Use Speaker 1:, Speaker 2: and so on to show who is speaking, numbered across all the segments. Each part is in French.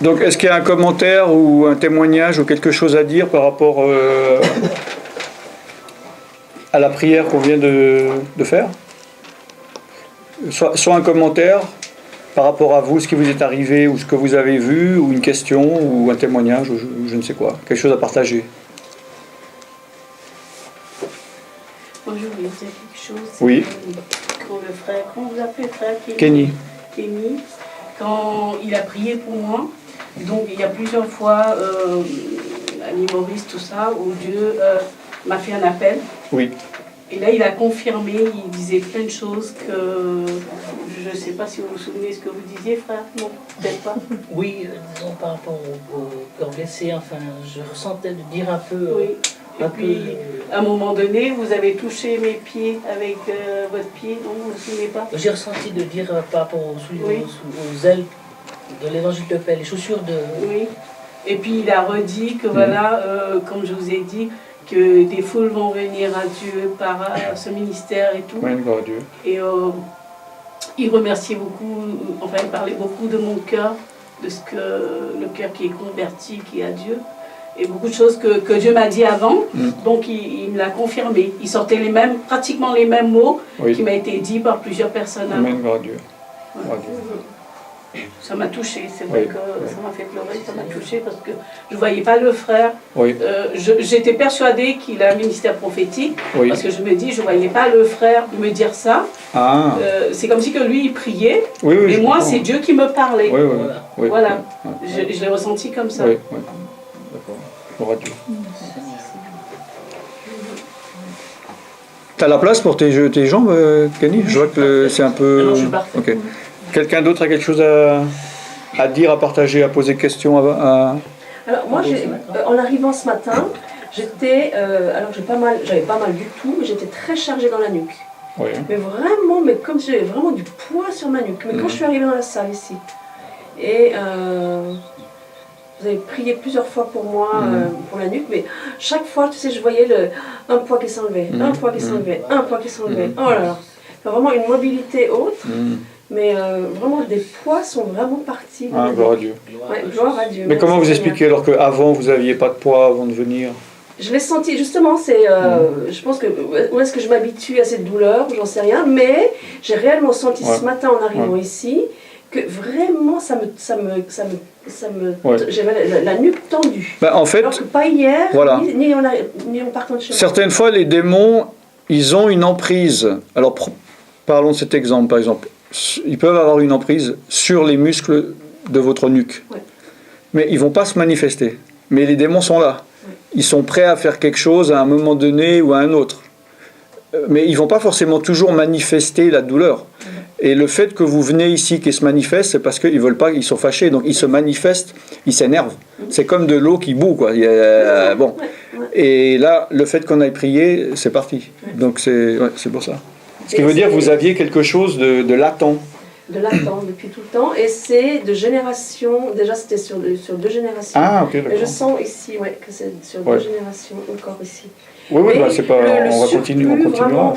Speaker 1: Donc, est-ce qu'il y a un commentaire ou un témoignage ou quelque chose à dire par rapport à la prière qu'on vient de faire? Soit un commentaire par rapport à vous, ce qui vous est arrivé ou ce que vous avez vu, ou une question ou un témoignage ou je ne sais quoi, quelque chose à partager.
Speaker 2: Moi, je voulais dire quelque chose.
Speaker 1: Oui.
Speaker 2: Quand le frère, comment vous appelez le frère
Speaker 1: Kenny.
Speaker 2: Kenny, quand il a prié pour moi, donc il y a plusieurs fois, à l'île Maurice, tout ça, où Dieu m'a fait un appel.
Speaker 1: Oui.
Speaker 2: Et là, il a confirmé, il disait plein de choses que je ne sais pas si vous vous souvenez ce que vous disiez, frère. Non, peut-être pas.
Speaker 3: Oui, disons par rapport au cœur blessé, enfin, je ressentais de dire un peu.
Speaker 2: Oui. Et puis, à un moment donné, vous avez touché mes pieds avec votre pied, non, vous ne vous souvenez pas?
Speaker 3: J'ai ressenti de dire par rapport aux ailes de l'évangile de paix, les chaussures de.
Speaker 2: Oui. Et puis, il a redit que voilà, comme je vous ai dit, que des foules vont venir à Dieu par ce ministère et tout.
Speaker 1: Oui, gloire à Dieu.
Speaker 2: Et il remerciait beaucoup, enfin il parlait beaucoup de mon cœur, de ce que le cœur qui est converti, qui est à Dieu. Et beaucoup de choses que Dieu m'a dit avant, donc il me l'a confirmé. Il sortait pratiquement les mêmes mots qui m'ont été dit par plusieurs personnes avant.
Speaker 1: Amen, gloire à Dieu.
Speaker 2: Gloire à Dieu. Ça m'a touché, c'est vrai que ça m'a fait pleurer, ça m'a touché parce que je ne voyais pas le frère.
Speaker 1: Oui.
Speaker 2: J'étais persuadée qu'il a un ministère prophétique parce que je me dis, je ne voyais pas le frère me dire ça.
Speaker 1: Ah.
Speaker 2: C'est comme si que lui il priait,
Speaker 1: Oui,
Speaker 2: mais moi c'est Dieu qui me parlait.
Speaker 1: Oui, oui, oui.
Speaker 2: Voilà,
Speaker 1: Oui.
Speaker 2: je l'ai ressenti comme ça.
Speaker 1: Oui, oui. D'accord. Gloire à Dieu. T'as la place pour tes jambes, Kenny? Je vois que c'est un peu...
Speaker 2: Non, je suis parfait.
Speaker 1: Ok. Quelqu'un d'autre a quelque chose à dire, à partager, à poser question
Speaker 4: Alors moi, en arrivant ce matin, j'étais, alors j'avais pas mal du tout, mais j'étais très chargée dans la nuque.
Speaker 1: Oui.
Speaker 4: Mais vraiment, mais comme si j'avais vraiment du poids sur ma nuque. Mais quand je suis arrivée dans la salle ici, et vous avez prié plusieurs fois pour moi, pour la nuque, mais chaque fois, tu sais, je voyais un poids qui s'enlevait, un poids qui s'enlevait, un poids qui s'enlevait. Oh là là, enfin, vraiment une mobilité autre. Mais vraiment, des poids sont vraiment partis.
Speaker 1: Ah, gloire à Dieu.
Speaker 4: Ouais, gloire à Dieu.
Speaker 1: Mais comment vous expliquez alors qu'avant, vous n'aviez pas de poids avant de venir?
Speaker 4: Je l'ai senti, justement, je pense que, où est-ce que je m'habitue à cette douleur, j'en sais rien, mais j'ai réellement senti ce matin en arrivant ici, que vraiment, j'avais la nuque tendue.
Speaker 1: Ben, en fait,
Speaker 4: alors que pas hier,
Speaker 1: voilà.
Speaker 4: ni en partant de chez moi.
Speaker 1: Certaines fois, les démons, ils ont une emprise. Alors, parlons de cet exemple, par exemple. Ils peuvent avoir une emprise sur les muscles de votre nuque. Ouais. Mais ils ne vont pas se manifester. Mais les démons sont là. Ouais. Ils sont prêts à faire quelque chose à un moment donné ou à un autre. Mais ils ne vont pas forcément toujours manifester la douleur. Et le fait que vous venez ici, qu'ils se manifestent, c'est parce qu'ils ne veulent pas, ils sont fâchés. Donc ils se manifestent, ils s'énervent. C'est comme de l'eau qui bout, quoi. Bon. Et là, le fait qu'on aille prier, c'est parti. Donc c'est pour ça. Ce qui veut dire que vous aviez quelque chose de latent.
Speaker 4: De latent depuis tout le temps. Et c'est de génération, déjà c'était sur 2 générations.
Speaker 1: Ah, ok, d'accord.
Speaker 4: Et je sens ici que c'est sur 2 générations encore ici.
Speaker 1: Oui, oui, c'est pas. On va continuer. On continuera.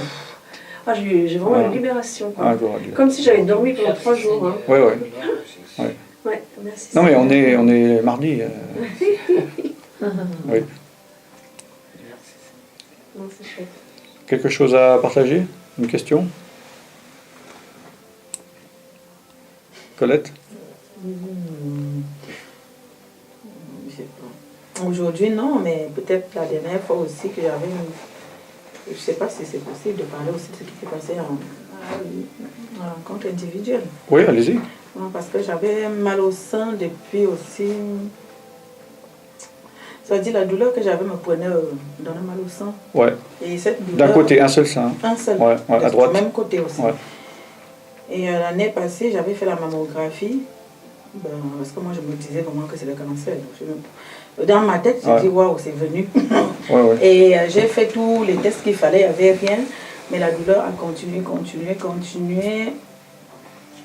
Speaker 4: Ah, j'ai vraiment une libération. Quoi.
Speaker 1: Ah, gloire à Dieu.
Speaker 4: Comme si j'avais dormi pendant 3 jours. Hein.
Speaker 1: Oui, oui.
Speaker 4: Ouais, merci.
Speaker 1: Non, mais on est mardi. Oui.
Speaker 4: Non, c'est chouette.
Speaker 1: Quelque chose à partager? Une question? Colette?
Speaker 5: Je sais pas. Aujourd'hui, non, mais peut-être la dernière fois aussi que j'avais je ne sais pas si c'est possible de parler aussi de ce qui s'est passé en rencontre individuelle.
Speaker 1: Oui, allez-y.
Speaker 5: Parce que j'avais mal au sein depuis aussi... Ça veut dire la douleur que j'avais me prenait dans le mal au sein.
Speaker 1: Ouais.
Speaker 5: Et cette douleur...
Speaker 1: D'un côté, un seul sein.
Speaker 5: Un seul.
Speaker 1: Ouais, à droite.
Speaker 5: Même côté aussi.
Speaker 1: Ouais.
Speaker 5: Et l'année passée, j'avais fait la mammographie. Parce que moi, je me disais vraiment que c'est le cancer. Dans ma tête, je dis waouh, c'est venu. Et j'ai fait tous les tests qu'il fallait, il n'y avait rien. Mais la douleur a continué.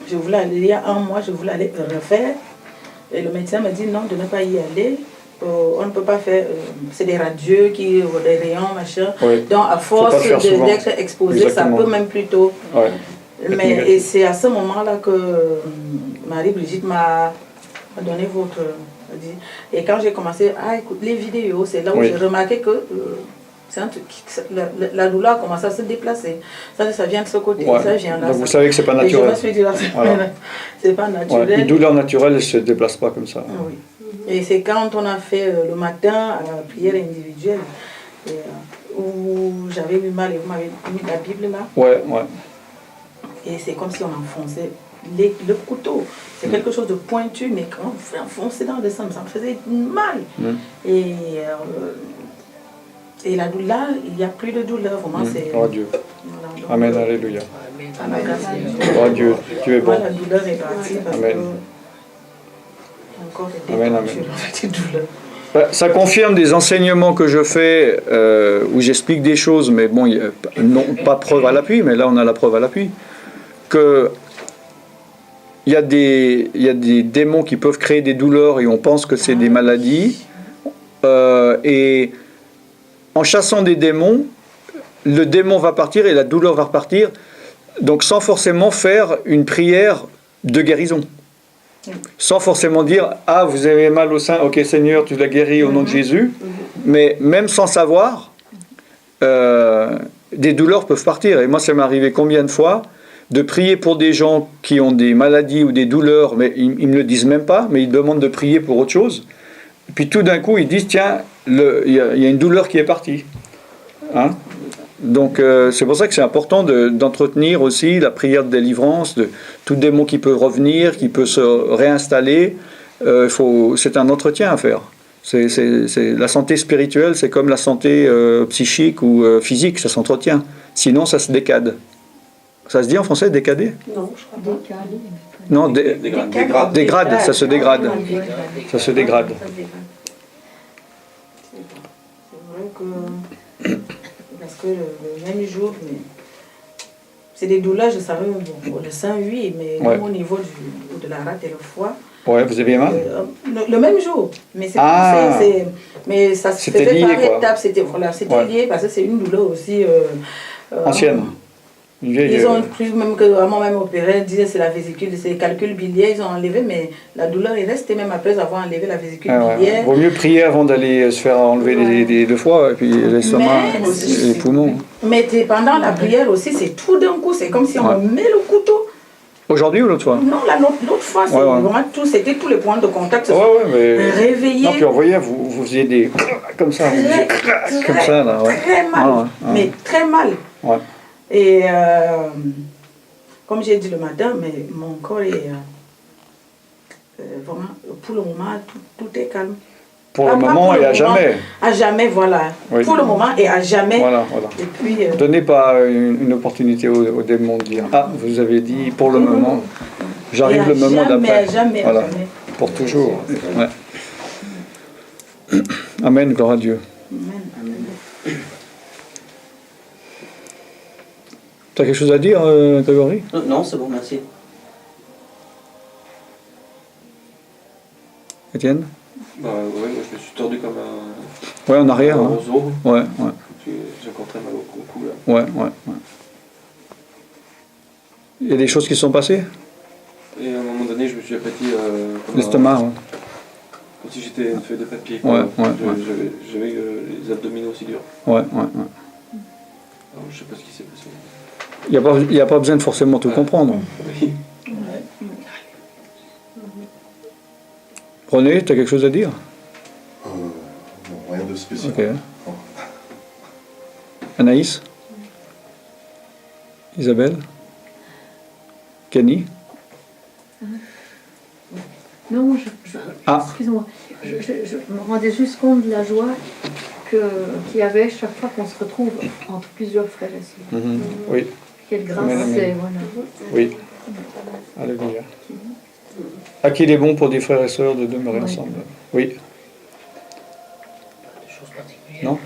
Speaker 5: Je voulais aller, il y a 1 mois, je voulais aller refaire. Et le médecin m'a dit non, de ne pas y aller. On ne peut pas faire, c'est des radieux, des rayons, machin. Oui. Donc à force d'être exposé, exactement. Ça peut même plutôt. Ouais. Et c'est à ce moment-là que Marie-Brigitte m'a donnez votre... Et quand j'ai commencé à écouter les vidéos, c'est là où j'ai remarqué que c'est un truc la douleur a commencé à se déplacer. Ça vient de ce côté, ça vient là.
Speaker 1: Donc vous savez que c'est pas naturel.
Speaker 5: Et je me suis dit, c'est pas naturel.
Speaker 1: Une douleur naturelle ne se déplace pas comme ça.
Speaker 5: Oui. Et c'est quand on a fait le matin la prière individuelle, où j'avais eu mal et vous m'avez mis la Bible là.
Speaker 1: Ouais.
Speaker 5: Et c'est comme si on enfonçait le couteau. C'est quelque chose de pointu, mais quand on fait enfoncer dans le sang, ça me faisait mal. Et la douleur, il n'y a plus de douleur. Vraiment, c'est...
Speaker 1: Oh Dieu. Voilà, Amen, alléluia.
Speaker 5: Oh
Speaker 1: Dieu, tu es bon.
Speaker 5: La douleur est partie parce
Speaker 1: Amen.
Speaker 5: que encore était
Speaker 1: Amen.
Speaker 5: douleur.
Speaker 1: Ça confirme des enseignements que je fais où j'explique des choses, mais bon, non, pas preuve à l'appui, mais là on a la preuve à l'appui. Que il y a des démons qui peuvent créer des douleurs et on pense que c'est des maladies. Et en chassant des démons, le démon va partir et la douleur va repartir. Donc sans forcément faire une prière de guérison. Sans forcément dire « Ah, vous avez mal au sein, ok Seigneur, tu l'as guéri au nom de Jésus. » Mais même sans savoir, des douleurs peuvent partir. Et moi, ça m'est arrivé combien de fois de prier pour des gens qui ont des maladies ou des douleurs, mais ils ne me le disent même pas, mais ils demandent de prier pour autre chose. Puis tout d'un coup, ils disent « Tiens, il y a une douleur qui est partie. » Hein? Donc c'est pour ça que c'est important d'entretenir aussi la prière de délivrance, de tout démon qui peut revenir, qui peut se réinstaller. C'est un entretien à faire. La santé spirituelle, c'est comme la santé psychique ou physique, ça s'entretient. Sinon, ça se décade. Ça se dit en français, décader?
Speaker 4: Non, je crois pas.
Speaker 1: Non, dégrade, ça se dégrade. Ça se dégrade.
Speaker 5: C'est vrai que... Parce que le même jour, c'est des douleurs, je savais, bon, le sein, oui, mais même au niveau de la rate et le foie.
Speaker 1: Ouais, vous aviez mal?
Speaker 5: Le même jour. Mais, mais ça se fait
Speaker 1: lié,
Speaker 5: par étapes. C'était lié parce que c'est une douleur aussi...
Speaker 1: ancienne.
Speaker 5: Ils ont cru, même qu'à moi-même opéré, ils disaient que c'est la vésicule, c'est les calculs biliaires, ils ont enlevé, mais la douleur est restée même après avoir enlevé la vésicule biliaire.
Speaker 1: Vaut mieux prier avant d'aller se faire enlever le foie, et puis l'estomac, et les poumons.
Speaker 5: Mais pendant la prière aussi, c'est tout d'un coup, c'est comme si on met le couteau.
Speaker 1: Aujourd'hui ou l'autre fois?
Speaker 5: Non, l'autre fois, vraiment c'était tous les points de contact.
Speaker 1: Mais...
Speaker 5: Réveillés.
Speaker 1: Non, puis on voyait, vous faisiez des... comme ça, comme ça, là,
Speaker 5: très mal, mais très mal.
Speaker 1: Ouais.
Speaker 5: Et comme j'ai dit le matin, mais mon corps est vraiment, pour le moment, tout est calme.
Speaker 1: Pour le moment et à jamais.
Speaker 5: À jamais, voilà. Oui. Pour le moment et à jamais.
Speaker 1: Voilà.
Speaker 5: Et puis,
Speaker 1: donnez pas une opportunité au démon de dire « Ah, vous avez dit pour le moment, j'arrive le moment d'après. »
Speaker 5: Jamais,
Speaker 1: voilà.
Speaker 5: Jamais.
Speaker 1: Pour toujours. Ouais. Amen, gloire à Dieu.
Speaker 5: Amen.
Speaker 1: Tu as quelque chose à dire, Grégory?
Speaker 6: Non, c'est bon, merci.
Speaker 1: Étienne?
Speaker 7: Bah ouais, moi je me suis tordu comme un...
Speaker 1: Ouais, en arrière.
Speaker 7: Un roseau.
Speaker 1: Ouais.
Speaker 7: J'ai encore très mal au cou là.
Speaker 1: Ouais. Il y a des choses qui se sont passées?
Speaker 7: Et à un moment donné, je me suis aplati...
Speaker 1: l'estomac,
Speaker 7: comme si j'étais une feuille de papier.
Speaker 1: Ouais.
Speaker 7: J'avais les abdominaux aussi durs.
Speaker 1: Ouais.
Speaker 7: Alors je sais pas ce qui s'est passé.
Speaker 1: Il n'y a pas besoin de forcément tout comprendre.
Speaker 7: Oui.
Speaker 1: René, tu as quelque chose à dire?
Speaker 8: Non, rien de spécial.
Speaker 1: Ok. Anaïs? Isabelle? Kenny?
Speaker 9: Non, excuse-moi. Je me rendais juste compte de la joie qu'il y avait chaque fois qu'on se retrouve entre plusieurs frères et sœurs.
Speaker 1: Oui.
Speaker 9: Quelle grâce c'est, voilà.
Speaker 1: Oui. Alléluia. À qui il est bon pour des frères et sœurs de demeurer ensemble? Oui.
Speaker 3: Des choses particulières.
Speaker 1: Non?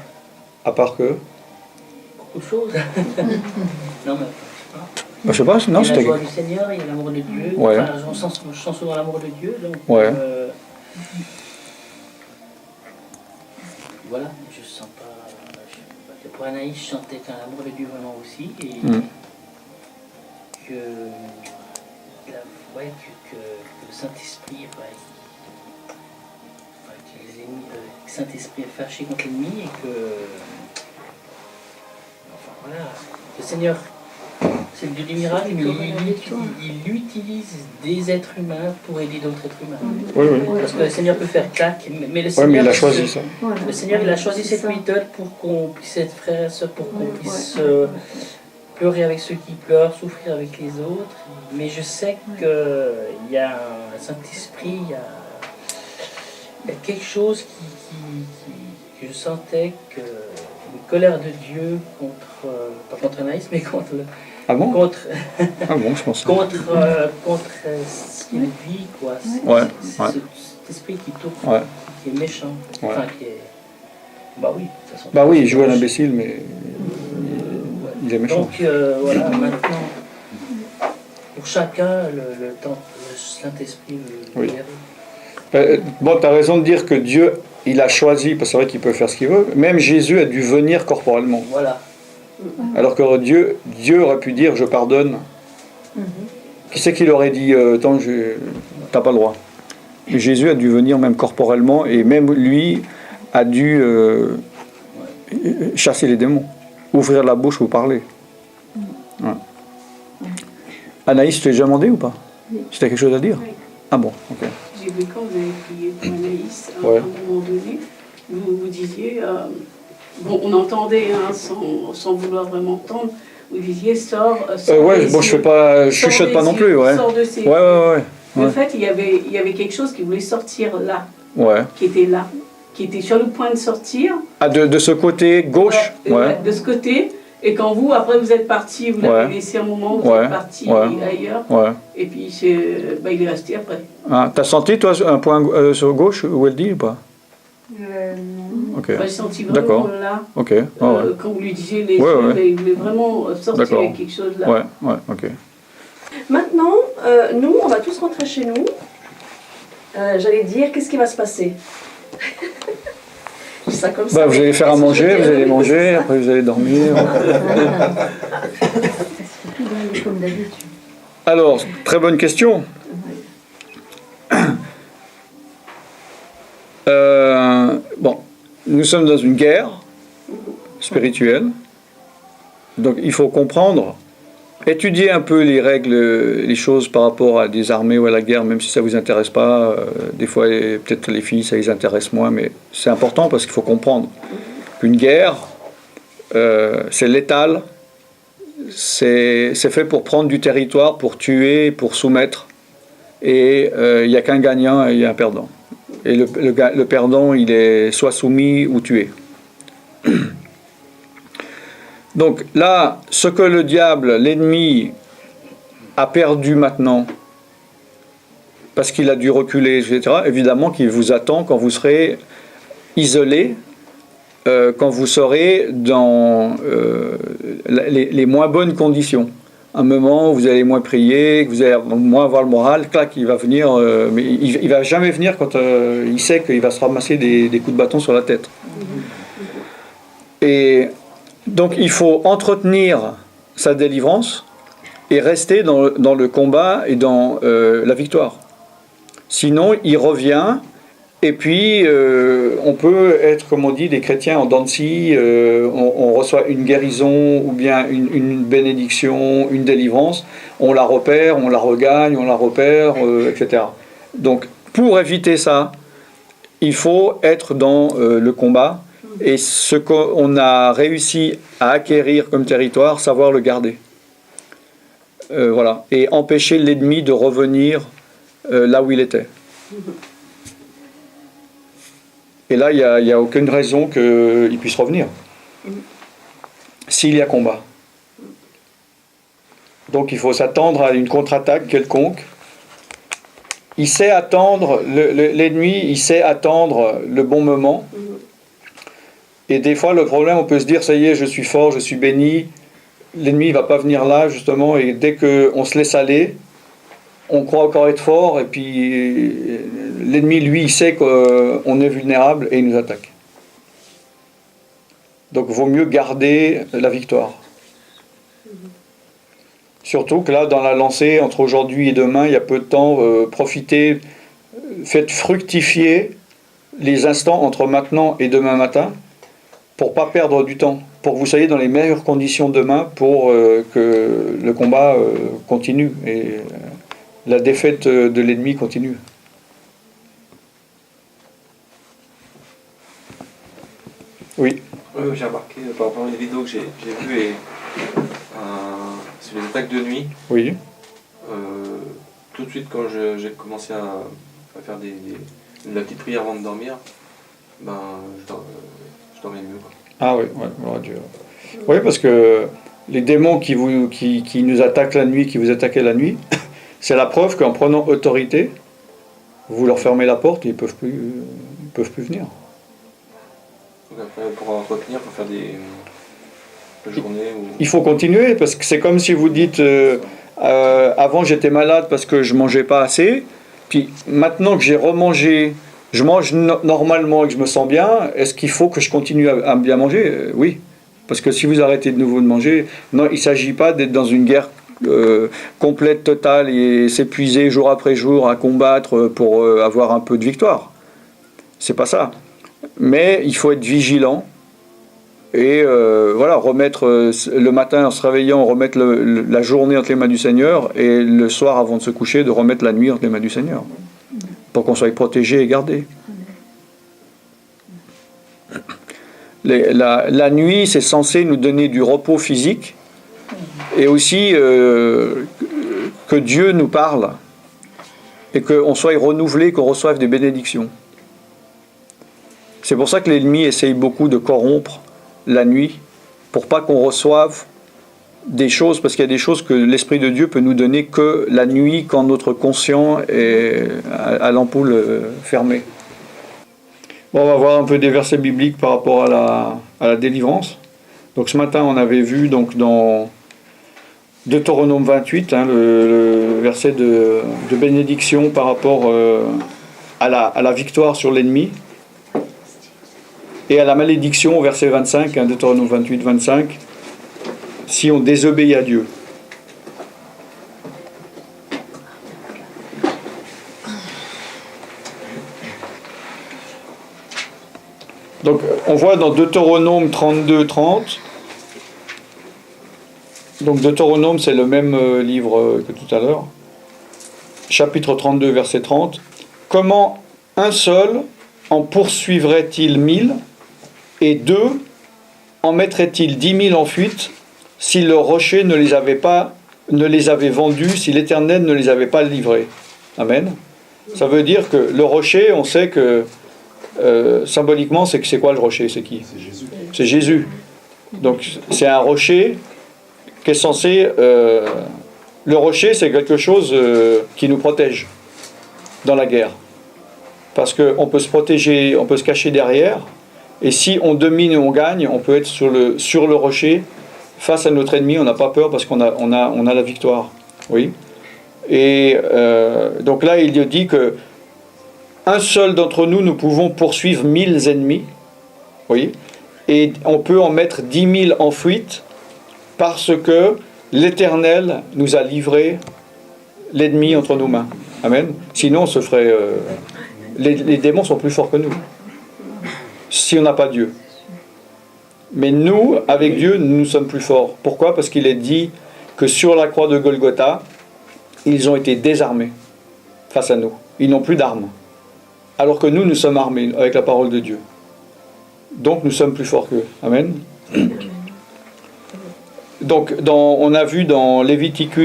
Speaker 1: À part que?
Speaker 3: Beaucoup de choses. Non, mais
Speaker 1: je sais pas, non,
Speaker 3: il y a la
Speaker 1: c'était...
Speaker 3: joie du Seigneur, il y a l'amour de Dieu.
Speaker 1: Ouais.
Speaker 3: Enfin, je sens souvent l'amour de Dieu. Donc,
Speaker 1: ouais.
Speaker 3: Voilà, je sens pas... Pour Anaïs, je sentais l'amour de Dieu vraiment aussi. Et que le Saint-Esprit Saint-Esprit est fâché contre l'ennemi et que... Enfin voilà, le Seigneur, c'est le Dieu du miracle, mais il utilise des êtres humains pour aider d'autres êtres humains.
Speaker 1: Oui, oui.
Speaker 3: Parce que le Seigneur peut faire claque, mais le Seigneur...
Speaker 1: Oui, mais il a choisi ça.
Speaker 3: Le Seigneur, il a choisi cette méthode pour qu'on puisse être frères et sœurs, pour qu'on puisse pleurer avec ceux qui pleurent, souffrir avec les autres. Mais je sais qu'il y a un Saint-Esprit, il y a quelque chose que je sentais que une colère de Dieu contre, pas contre Anaïs, mais contre le...
Speaker 1: Ah bon?
Speaker 3: Contre,
Speaker 1: ah bon, je pense.
Speaker 3: contre ce qu'il vit, quoi. C'est cet esprit qui tourne, qui est méchant. Enfin, qui est... Bah oui, de toute façon.
Speaker 1: Bah oui, il joue à l'imbécile, mais il est méchant.
Speaker 3: Donc voilà, maintenant, pour chacun, le Saint-Esprit le guérit.
Speaker 1: Bon, tu as raison de dire que Dieu, il a choisi, parce que c'est vrai qu'il peut faire ce qu'il veut. Même Jésus a dû venir corporellement.
Speaker 3: Voilà.
Speaker 1: Alors que Dieu aurait pu dire je pardonne. Qui c'est qui aurait dit attends, t'as pas le droit. Et Jésus a dû venir même corporellement et même lui a dû chasser les démons, ouvrir la bouche ou parler. Ouais. Anaïs, tu t'es déjà demandé ou pas? Si tu as quelque chose à dire?
Speaker 2: Oui.
Speaker 1: Ah bon, ok.
Speaker 2: J'ai vu quand vous avez prié pour Anaïs, à un moment donné, vous disiez, bon, on entendait sans vouloir vraiment entendre, vous disiez sors
Speaker 1: bon, je chuchote pas non plus, ouais.
Speaker 2: Sors de ses
Speaker 1: ouais.
Speaker 2: Mais en fait, il y avait quelque chose qui voulait sortir là, qui était sur le point de sortir.
Speaker 1: Ah, de ce côté gauche,
Speaker 2: de ce côté. Et quand vous, après, vous êtes parti, vous l'avez laissé un moment, vous êtes parti ailleurs. Et puis, il est resté après.
Speaker 1: Ah, t'as senti, toi, un point sur gauche, où elle dit ou pas?
Speaker 2: Non.
Speaker 1: Okay.
Speaker 2: J'ai senti vraiment là.
Speaker 1: Ok.
Speaker 2: Quand vous lui disiez les choses, il voulait vraiment sortir avec quelque chose là.
Speaker 1: Ok.
Speaker 4: Maintenant, nous, on va tous rentrer chez nous. J'allais dire, qu'est-ce qui va se passer? Ça comme ça,
Speaker 1: vous allez faire à manger, vous allez manger, après vous allez dormir. Alors, très bonne question. Bon, nous sommes dans une guerre spirituelle, donc il faut comprendre, étudier un peu les règles, les choses par rapport à des armées ou à la guerre, même si ça ne vous intéresse pas. Des fois, peut-être les filles, ça les intéresse moins, mais c'est important parce qu'il faut comprendre qu'une guerre, c'est létal, c'est fait pour prendre du territoire, pour tuer, pour soumettre, et il n'y a qu'un gagnant et il y a un perdant. Et le perdant, il est soit soumis ou tué. Donc là, ce que le diable, l'ennemi, a perdu maintenant, parce qu'il a dû reculer, etc., évidemment qu'il vous attend quand vous serez isolé, quand vous serez dans les moins bonnes conditions. Un moment où vous allez moins prier, que vous allez moins avoir le moral, clac, il va venir, mais il va jamais venir quand il sait qu'il va se ramasser des coups de bâton sur la tête. Et donc il faut entretenir sa délivrance et rester dans le combat et dans la victoire. Sinon, il revient, et puis on peut être, comme on dit, des chrétiens en dents de scie, on reçoit une guérison ou bien une bénédiction, une délivrance, on la repère, on la regagne, on la repère, etc. Donc, pour éviter ça, il faut être dans le combat, et ce qu'on a réussi à acquérir comme territoire, savoir le garder. Voilà. Et empêcher l'ennemi de revenir là où il était. Et là, il n'y a aucune raison qu'il puisse revenir. S'il y a combat. Donc il faut s'attendre à une contre-attaque quelconque. Il sait attendre, l'ennemi, il sait attendre le bon moment. Et des fois, le problème, on peut se dire, ça y est, je suis fort, je suis béni. L'ennemi ne va pas venir là, justement, et dès qu'on se laisse aller, on croit encore être fort, et puis l'ennemi, lui, il sait qu'on est vulnérable, et il nous attaque. Donc il vaut mieux garder la victoire. Surtout que là, dans la lancée, entre aujourd'hui et demain, il y a peu de temps, profitez, faites fructifier les instants entre maintenant et demain matin pour pas perdre du temps, pour que vous soyez dans les meilleures conditions demain pour que le combat continue et la défaite de l'ennemi continue. Oui.
Speaker 7: J'ai remarqué par rapport à une vidéo que j'ai vue et sur les attaques de nuit.
Speaker 1: Oui.
Speaker 7: Tout de suite quand j'ai commencé à faire la petite prière avant de dormir, ben je dormais mieux. Quoi.
Speaker 1: Ah oui, ouais, Dieu. Oui, parce que les démons qui nous attaquent la nuit, qui vous attaquaient la nuit, c'est la preuve qu'en prenant autorité, vous leur fermez la porte et ils peuvent plus venir.
Speaker 7: Donc après, pour entretenir, pour faire des journées ou...
Speaker 1: Il faut continuer, parce que c'est comme si vous dites avant j'étais malade parce que je mangeais pas assez, puis maintenant que j'ai remangé, je mange normalement et que je me sens bien, est-ce qu'il faut que je continue à bien manger? Oui. Parce que si vous arrêtez de nouveau de manger, non, il ne s'agit pas d'être dans une guerre complète, totale et s'épuiser jour après jour à combattre pour avoir un peu de victoire. C'est pas ça. Mais il faut être vigilant et voilà, remettre le matin en se réveillant, remettre la journée entre les mains du Seigneur et le soir avant de se coucher, de remettre la nuit entre les mains du Seigneur pour qu'on soit protégé et gardé. La nuit, c'est censé nous donner du repos physique et aussi que Dieu nous parle et qu'on soit renouvelé, qu'on reçoive des bénédictions. C'est pour ça que l'ennemi essaye beaucoup de corrompre la nuit pour pas qu'on reçoive des choses, parce qu'il y a des choses que l'Esprit de Dieu peut nous donner que la nuit quand notre conscient est à l'ampoule fermée. Bon, on va voir un peu des versets bibliques par rapport à la délivrance. Donc ce matin, on avait vu donc dans Deutéronome 28, le verset de bénédiction par rapport à la victoire sur l'ennemi, et à la malédiction au verset 25, Deutéronome 28, 25, si on désobéit à Dieu. Donc on voit dans Deutéronome 32, 30, donc Deutéronome c'est le même livre que tout à l'heure, chapitre 32, verset 30, comment un seul en poursuivrait-il 1000 et 2 en mettrait-il 10 000 en fuite si le rocher ne les avait vendus, si l'Éternel ne les avait pas livrés. Amen. Ça veut dire que le rocher, on sait que symboliquement, c'est quoi le rocher? C'est qui?
Speaker 8: C'est Jésus.
Speaker 1: C'est Jésus. Donc c'est un rocher qui est censé... le rocher, c'est quelque chose qui nous protège dans la guerre. Parce qu'on peut se protéger, on peut se cacher derrière, et si on domine et on gagne, on peut être sur le rocher, face à notre ennemi, on n'a pas peur parce qu'on a la victoire. Oui. Et donc là, il dit que un seul d'entre nous, nous pouvons poursuivre 1000 ennemis, oui, et on peut en mettre 10 000 en fuite parce que l'Éternel nous a livré l'ennemi entre nos mains. Amen. Sinon, on se ferait... les démons sont plus forts que nous, si on n'a pas Dieu. Mais nous, avec Dieu, nous sommes plus forts. Pourquoi? Parce qu'il est dit que sur la croix de Golgotha, ils ont été désarmés face à nous. Ils n'ont plus d'armes. Alors que nous sommes armés avec la parole de Dieu. Donc nous sommes plus forts qu'eux. Amen. Donc on a vu dans Lévitique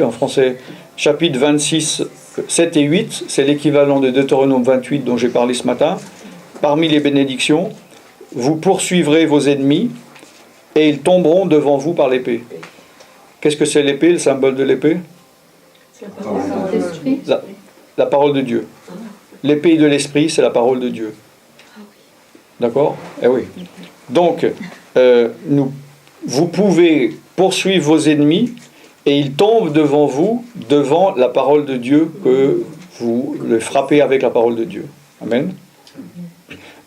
Speaker 1: en français, chapitre 26, 7 et 8, c'est l'équivalent de Deutéronome 28 dont j'ai parlé ce matin. Parmi les bénédictions, vous poursuivrez vos ennemis et ils tomberont devant vous par l'épée. Qu'est-ce que c'est l'épée, le symbole de l'épée? La parole de Dieu. L'épée de l'esprit, c'est la parole de Dieu. D'accord? Eh oui. Donc, vous pouvez poursuivre vos ennemis et ils tombent devant vous, devant la parole de Dieu, que vous les frappez avec la parole de Dieu. Amen.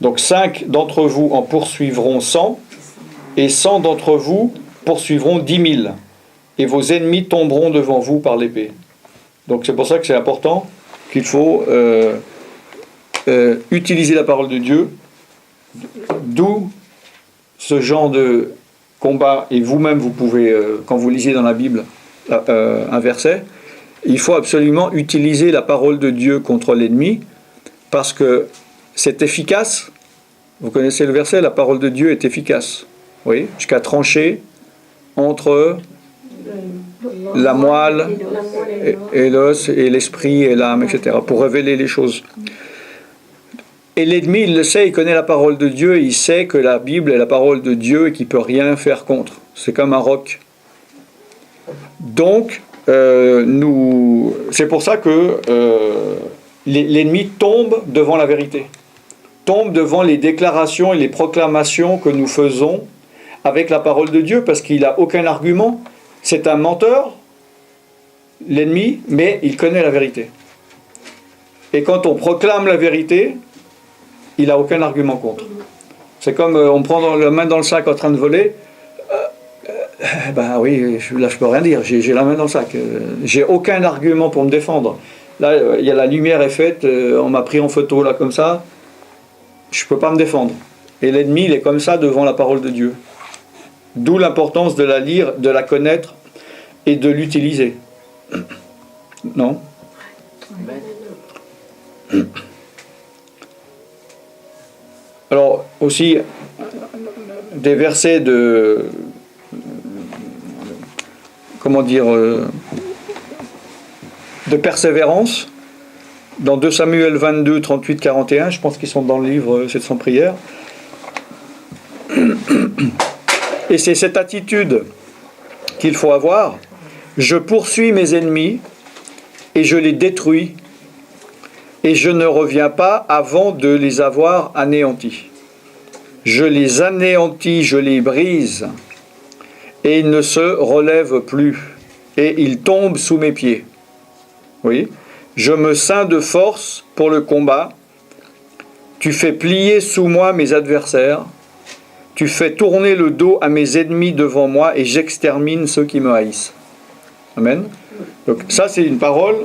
Speaker 1: Donc 5 d'entre vous en poursuivront 100, et 100 d'entre vous poursuivront 10 000, et vos ennemis tomberont devant vous par l'épée. Donc c'est pour ça que c'est important qu'il faut utiliser la parole de Dieu, d'où ce genre de combat, et vous-même vous pouvez, quand vous lisez dans la Bible un verset, il faut absolument utiliser la parole de Dieu contre l'ennemi, parce que c'est efficace. Vous connaissez le verset, la parole de Dieu est efficace, oui, jusqu'à trancher entre la moelle et l'os et l'esprit et l'âme, etc., pour révéler les choses. Et l'ennemi, il le sait, il connaît la parole de Dieu, il sait que la Bible est la parole de Dieu et qu'il ne peut rien faire contre. C'est comme un roc. Donc, c'est pour ça que l'ennemi tombe devant la vérité, tombe devant les déclarations et les proclamations que nous faisons avec la parole de Dieu, parce qu'il n'a aucun argument. C'est un menteur, l'ennemi, mais il connaît la vérité. Et quand on proclame la vérité, il n'a aucun argument contre. C'est comme on prend la main dans le sac en train de voler. Ben oui, là je peux rien dire, j'ai la main dans le sac. J'ai aucun argument pour me défendre. Là, il y a la lumière est faite, on m'a pris en photo là comme ça. Je ne peux pas me défendre. Et l'ennemi, il est comme ça devant la parole de Dieu. D'où l'importance de la lire, de la connaître et de l'utiliser. Non ? Alors, aussi, des versets de... Comment dire de persévérance. Dans 2 Samuel 22, 38, 41, je pense qu'ils sont dans le livre 700 prières. Et c'est cette attitude qu'il faut avoir. Je poursuis mes ennemis et je les détruis et je ne reviens pas avant de les avoir anéantis. Je les anéantis, je les brise et ils ne se relèvent plus et ils tombent sous mes pieds. Oui. Je me ceins de force pour le combat. Tu fais plier sous moi mes adversaires. Tu fais tourner le dos à mes ennemis devant moi et j'extermine ceux qui me haïssent. Amen. Donc ça c'est une parole.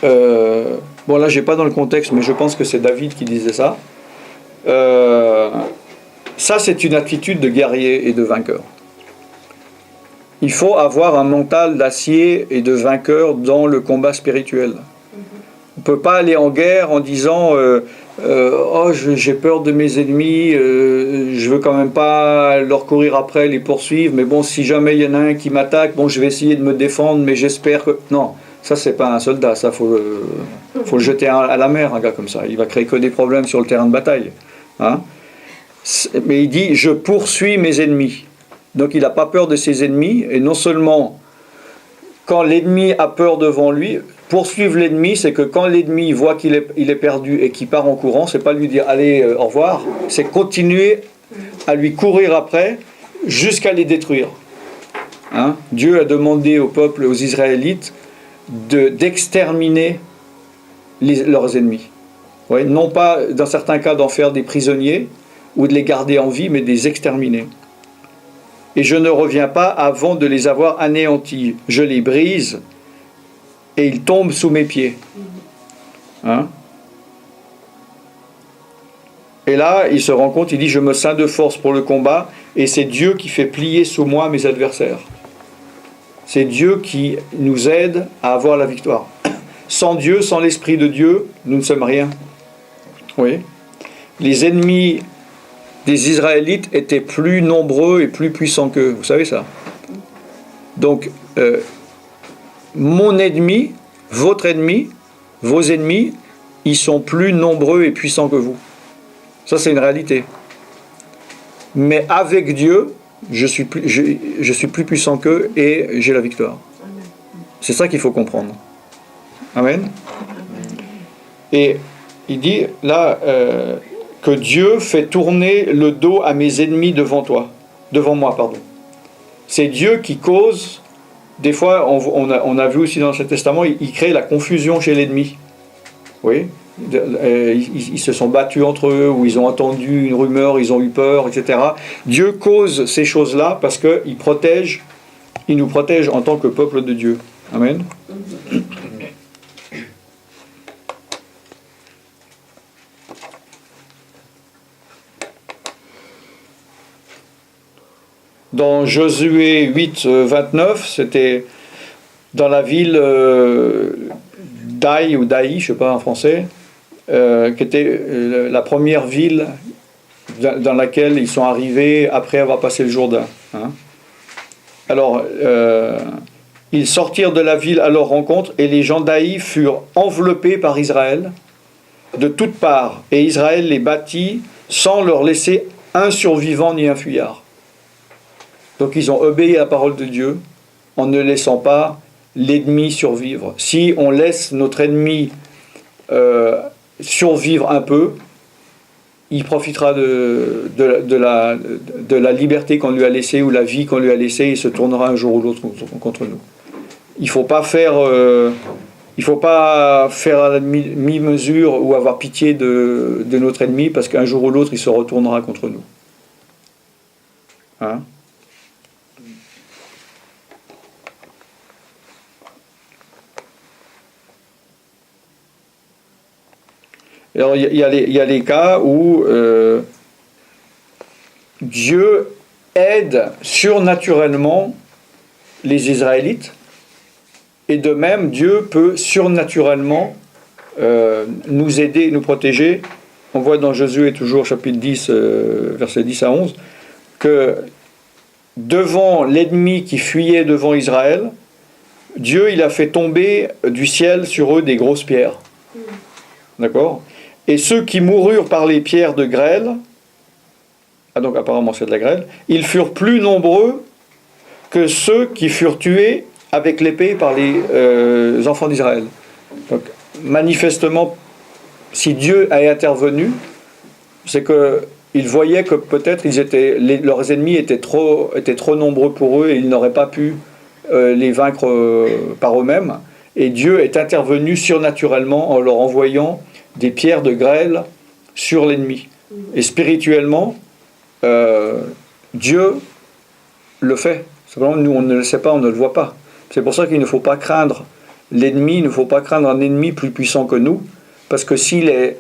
Speaker 1: Bon là j'ai pas dans le contexte, mais je pense que c'est David qui disait ça. Ça c'est une attitude de guerrier et de vainqueur. Il faut avoir un mental d'acier et de vainqueur dans le combat spirituel. On ne peut pas aller en guerre en disant oh, j'ai peur de mes ennemis, je veux quand même pas leur courir après, les poursuivre, mais bon, si jamais il y en a un qui m'attaque, bon, je vais essayer de me défendre, mais j'espère que... Non, ça c'est pas un soldat, ça faut le jeter à la mer, un gars comme ça. Il va créer que des problèmes sur le terrain de bataille. Hein? Mais il dit, je poursuis mes ennemis. Donc il n'a pas peur de ses ennemis, et non seulement quand l'ennemi a peur devant lui, poursuivre l'ennemi, c'est que quand l'ennemi voit qu'il est perdu et qu'il part en courant, c'est pas lui dire allez au revoir, c'est continuer à lui courir après jusqu'à les détruire. Hein? Dieu a demandé au peuple, aux Israélites, d'exterminer leurs ennemis. Ouais, non pas dans certains cas d'en faire des prisonniers ou de les garder en vie, mais de les exterminer. Et je ne reviens pas avant de les avoir anéantis. Je les brise et ils tombent sous mes pieds. Hein? Et là, il se rend compte, il dit, je me ceins de force pour le combat, et c'est Dieu qui fait plier sous moi mes adversaires. C'est Dieu qui nous aide à avoir la victoire. Sans Dieu, sans l'Esprit de Dieu, nous ne sommes rien. Oui. Les ennemis des Israélites étaient plus nombreux et plus puissants qu'eux. Vous savez ça? Donc, mon ennemi, votre ennemi, vos ennemis, ils sont plus nombreux et puissants que vous. Ça, c'est une réalité. Mais avec Dieu, je suis plus puissant qu'eux et j'ai la victoire. C'est ça qu'il faut comprendre. Amen. Et il dit là que Dieu fait tourner le dos à mes ennemis devant moi. C'est Dieu qui cause. Des fois, on a vu aussi dans l'Ancien Testament, il crée la confusion chez l'ennemi. Oui. Ils se sont battus entre eux, ou ils ont entendu une rumeur, ils ont eu peur, etc. Dieu cause ces choses-là parce qu'il nous protège en tant que peuple de Dieu. Amen. dans Josué 8, 29, c'était dans la ville d'Aï ou d'Aï, je ne sais pas en français, qui était la première ville dans laquelle ils sont arrivés après avoir passé le Jourdain. Hein. Alors, ils sortirent de la ville à leur rencontre et les gens d'Aï furent enveloppés par Israël de toutes parts. Et Israël les battit sans leur laisser un survivant ni un fuyard. Donc ils ont obéi à la parole de Dieu en ne laissant pas l'ennemi survivre. Si on laisse notre ennemi survivre un peu, il profitera de la liberté qu'on lui a laissée ou la vie qu'on lui a laissée et se tournera un jour ou l'autre contre nous. Il ne faut pas faire à la mi-mesure ou avoir pitié de notre ennemi parce qu'un jour ou l'autre il se retournera contre nous. Hein? Alors il y a les cas où Dieu aide surnaturellement les Israélites et de même Dieu peut surnaturellement nous aider, nous protéger. On voit dans Josué toujours chapitre 10 versets 10 à 11 que devant l'ennemi qui fuyait devant Israël, Dieu il a fait tomber du ciel sur eux des grosses pierres. D'accord ? Et ceux qui moururent par les pierres de grêle, donc apparemment c'est de la grêle, ils furent plus nombreux que ceux qui furent tués avec l'épée par les enfants d'Israël. Donc manifestement, si Dieu a intervenu, c'est qu'ils voyaient que peut-être leurs ennemis étaient trop nombreux pour eux et ils n'auraient pas pu les vaincre par eux-mêmes. Et Dieu est intervenu surnaturellement en leur envoyant des pierres de grêle sur l'ennemi. Et spirituellement, Dieu le fait. Simplement, nous, on ne le sait pas, on ne le voit pas. C'est pour ça qu'il ne faut pas craindre l'ennemi, il ne faut pas craindre un ennemi plus puissant que nous, parce que s'il est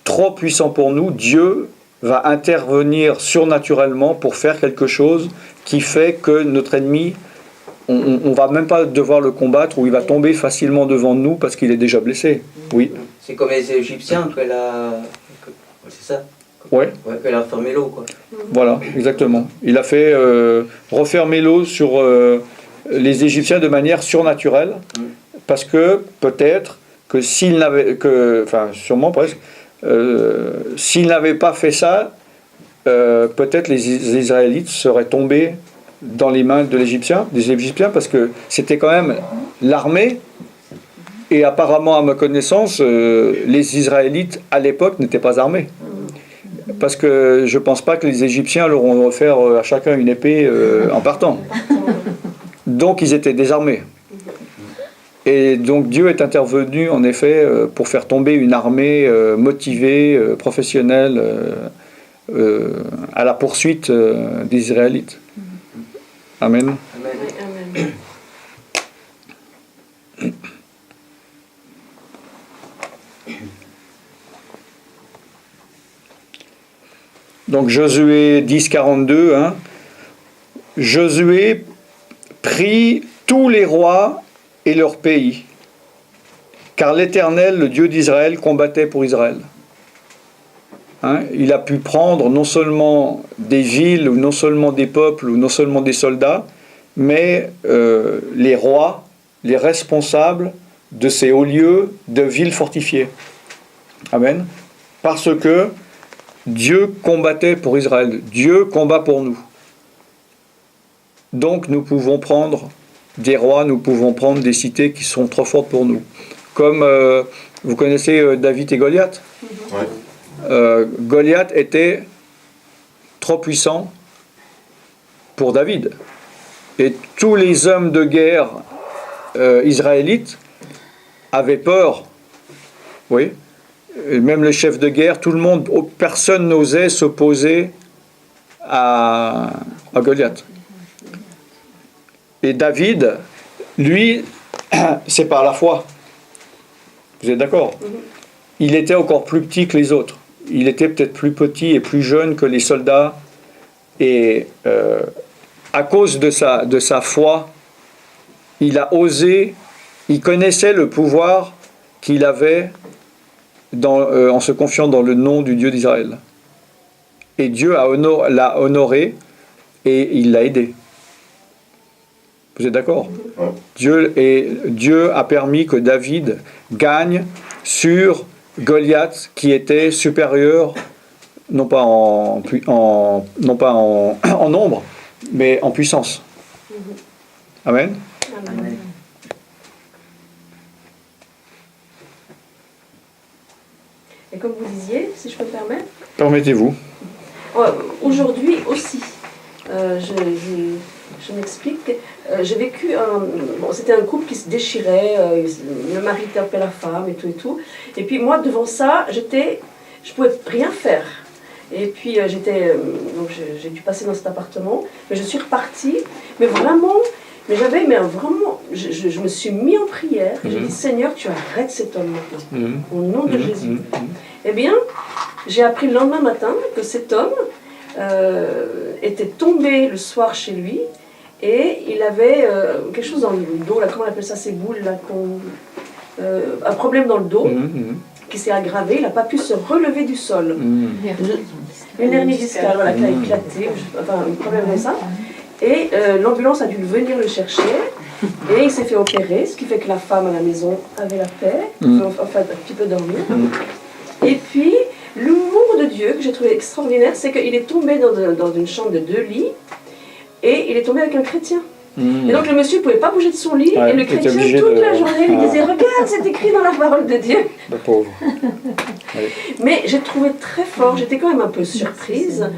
Speaker 1: trop puissant pour nous, Dieu va intervenir surnaturellement pour faire quelque chose qui fait que notre ennemi, on ne va même pas devoir le combattre, ou il va tomber facilement devant nous parce qu'il est déjà blessé. Oui.
Speaker 6: C'est comme les Égyptiens c'est ça.
Speaker 1: Ouais.
Speaker 6: Qu'elle a refermé l'eau, quoi.
Speaker 1: Voilà, exactement. Il a fait refermer l'eau sur les Égyptiens de manière surnaturelle, parce que peut-être que sûrement presque, s'il n'avait pas fait ça, peut-être les Israélites seraient tombés dans les mains des Égyptiens, parce que c'était quand même l'armée, et apparemment, à ma connaissance, les Israélites à l'époque n'étaient pas armés. Parce que je ne pense pas que les Égyptiens leur ont offert à chacun une épée en partant. Donc ils étaient désarmés. Et donc Dieu est intervenu en effet pour faire tomber une armée motivée, professionnelle, à la poursuite des Israélites. Amen.
Speaker 4: Amen.
Speaker 1: Donc Josué 10, 42, hein. Josué prit tous les rois et leurs pays, car l'Éternel, le Dieu d'Israël, combattait pour Israël. Hein, il a pu prendre non seulement des villes, ou non seulement des peuples, ou non seulement des soldats, mais les rois, les responsables de ces hauts lieux de villes fortifiées. Amen. Parce que Dieu combattait pour Israël. Dieu combat pour nous. Donc nous pouvons prendre des rois, nous pouvons prendre des cités qui sont trop fortes pour nous. Comme vous connaissez David et Goliath. Goliath était trop puissant pour David. Et tous les hommes de guerre israélites avaient peur. Oui. Et même le chef de guerre, tout le monde, personne n'osait s'opposer à Goliath. Et David, lui, c'est par la foi. Vous êtes d'accord ? Il était encore plus petit que les autres. Il était peut-être plus petit et plus jeune que les soldats. Et à cause de sa foi, il a osé, il connaissait le pouvoir qu'il avait en se confiant dans le nom du Dieu d'Israël. Et Dieu l'a honoré et il l'a aidé. Vous êtes d'accord ? Dieu a permis que David gagne sur Goliath qui était supérieur, non pas en nombre, mais en puissance. Amen.
Speaker 4: Amen. Et comme vous disiez, si je peux me permettre,
Speaker 1: Permettez-vous.
Speaker 4: Aujourd'hui aussi, je m'explique, j'ai vécu c'était un couple qui se déchirait, le mari tapait la femme et tout. Et puis moi, devant ça, je pouvais rien faire. Et puis donc j'ai dû passer dans cet appartement, mais je suis repartie, mais vraiment, je me suis mis en prière, et j'ai dit, Seigneur, tu arrêtes cet homme maintenant, au nom de Jésus. Eh bien, j'ai appris le lendemain matin que cet homme était tombé le soir chez lui, et il avait quelque chose dans le dos, là, comment on appelle ça, ces boules, là, un problème dans le dos, qui s'est aggravé, il n'a pas pu se relever du sol. Une hernie discale, voilà, qui a éclaté, enfin, un problème comme ça. Et l'ambulance a dû venir le chercher, et il s'est fait opérer, ce qui fait que la femme à la maison avait la paix, enfin un petit peu dormir. Et puis, l'humour de Dieu, que j'ai trouvé extraordinaire, c'est qu'il est tombé dans une chambre de 2 lits, et il est tombé avec un chrétien. Et donc le monsieur ne pouvait pas bouger de son lit, et le chrétien toute la journée lui disait, regarde, c'est écrit dans la parole de Dieu.
Speaker 1: Le pauvre.
Speaker 4: Mais j'ai trouvé très fort, j'étais quand même un peu surprise,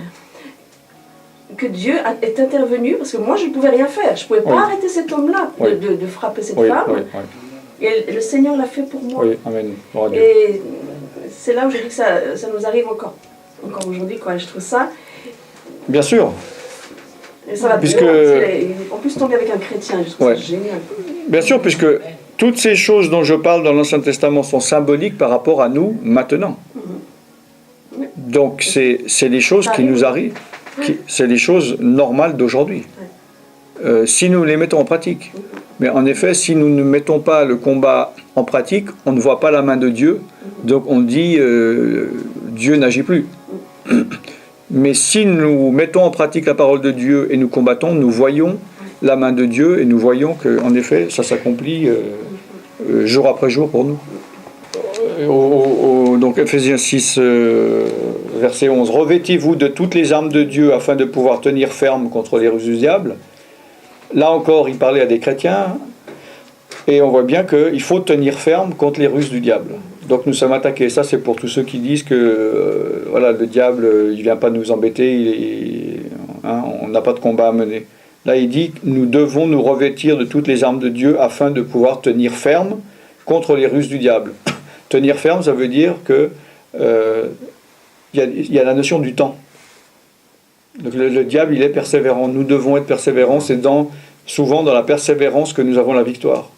Speaker 4: que Dieu est intervenu, parce que moi je ne pouvais rien faire, je ne pouvais pas arrêter cet homme-là de frapper cette femme. Et le Seigneur l'a fait pour moi.
Speaker 1: Amen.
Speaker 4: Et c'est là où je dis que ça nous arrive encore aujourd'hui, quoi. Je trouve ça.
Speaker 1: Bien sûr.
Speaker 4: Et ça va en plus tomber avec un chrétien, je trouve ça génial.
Speaker 1: Bien sûr, puisque toutes ces choses dont je parle dans l'Ancien Testament sont symboliques par rapport à nous maintenant. Donc c'est les choses qui nous arrivent, c'est les choses normales d'aujourd'hui. Si nous les mettons en pratique. Mais en effet, si nous ne mettons pas le combat en pratique, on ne voit pas la main de Dieu, donc on dit Dieu n'agit plus. Mais si nous mettons en pratique la parole de Dieu et nous combattons, nous voyons la main de Dieu et nous voyons qu'en effet, ça s'accomplit jour après jour pour nous. Donc Ephésiens 6, verset 11. « Revêtez-vous de toutes les armes de Dieu afin de pouvoir tenir ferme contre les ruses du diable. » Là encore, il parlait à des chrétiens et on voit bien qu'il faut tenir ferme contre les ruses du diable. Donc nous sommes attaqués. Ça, c'est pour tous ceux qui disent que voilà, le diable, il ne vient pas nous embêter, on n'a pas de combat à mener. Là, il dit que nous devons nous revêtir de toutes les armes de Dieu afin de pouvoir tenir ferme contre les ruses du diable. Tenir ferme, ça veut dire que y a la notion du temps. Donc le diable, il est persévérant. Nous devons être persévérants. C'est souvent dans la persévérance que nous avons la victoire.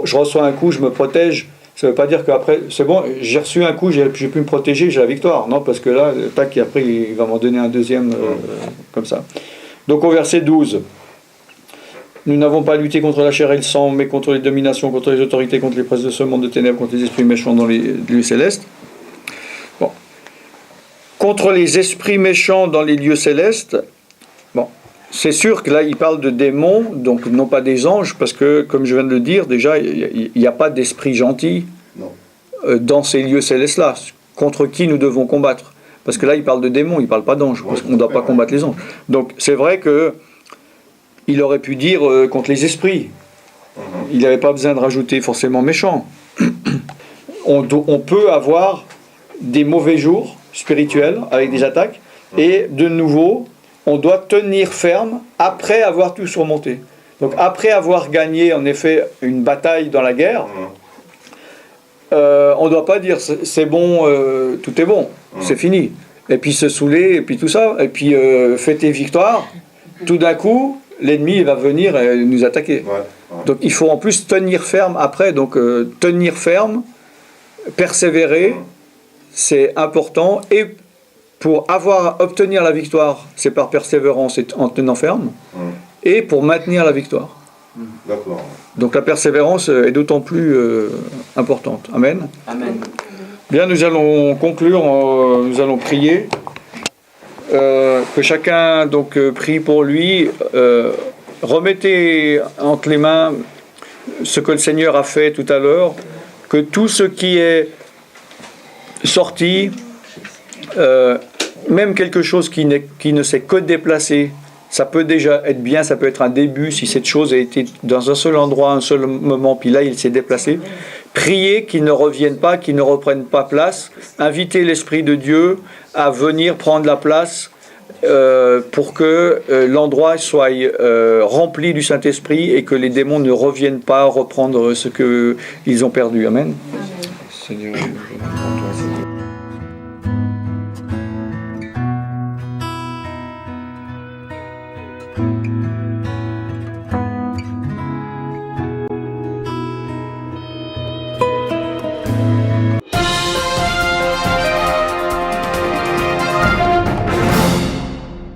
Speaker 1: Je reçois un coup, je me protège. Ça ne veut pas dire qu'après, c'est bon, j'ai reçu un coup, j'ai pu me protéger, j'ai la victoire. Non, parce que là, tac, et après, il va m'en donner un deuxième, comme ça. Donc au verset 12, nous n'avons pas lutté contre la chair et le sang, mais contre les dominations, contre les autorités, contre les princes de ce monde de ténèbres, contre les esprits méchants dans les lieux célestes. Bon. Contre les esprits méchants dans les lieux célestes, bon, c'est sûr que là, il parle de démons, donc non pas des anges, parce que, comme je viens de le dire, déjà, il n'y a pas d'esprit gentil dans ces lieux célestes-là, contre qui nous devons combattre. Parce que là, il parle de démons, il ne parle pas d'anges, parce qu'on ne doit pas combattre les anges. Donc, c'est vrai qu'il aurait pu dire contre les esprits. Il n'avait pas besoin de rajouter forcément méchant. On peut avoir des mauvais jours spirituels avec des attaques, et de nouveau, on doit tenir ferme après avoir tout surmonté. Donc après avoir gagné en effet une bataille dans la guerre, on ne doit pas dire c'est bon, tout est bon, c'est fini. Et puis se saouler, et puis tout ça, et puis fêter victoire, tout d'un coup, l'ennemi va venir nous attaquer. Donc il faut en plus tenir ferme après, donc tenir ferme, persévérer, c'est important, et pour obtenir la victoire, c'est par persévérance et en tenant ferme, et pour maintenir la victoire.
Speaker 8: D'accord.
Speaker 1: Donc la persévérance est d'autant plus importante. Amen.
Speaker 6: Amen.
Speaker 1: Bien, nous allons conclure, nous allons prier. Que chacun donc prie pour lui. Remettez entre les mains ce que le Seigneur a fait tout à l'heure, que tout ce qui est sorti, même quelque chose qui ne s'est que déplacé, ça peut déjà être bien, ça peut être un début si cette chose a été dans un seul endroit, un seul moment, puis là il s'est déplacé. Priez qu'il ne revienne pas, qu'il ne reprenne pas place. Invitez l'Esprit de Dieu à venir prendre la place pour que l'endroit soit rempli du Saint-Esprit et que les démons ne reviennent pas reprendre ce qu'ils ont perdu. Amen. Seigneur.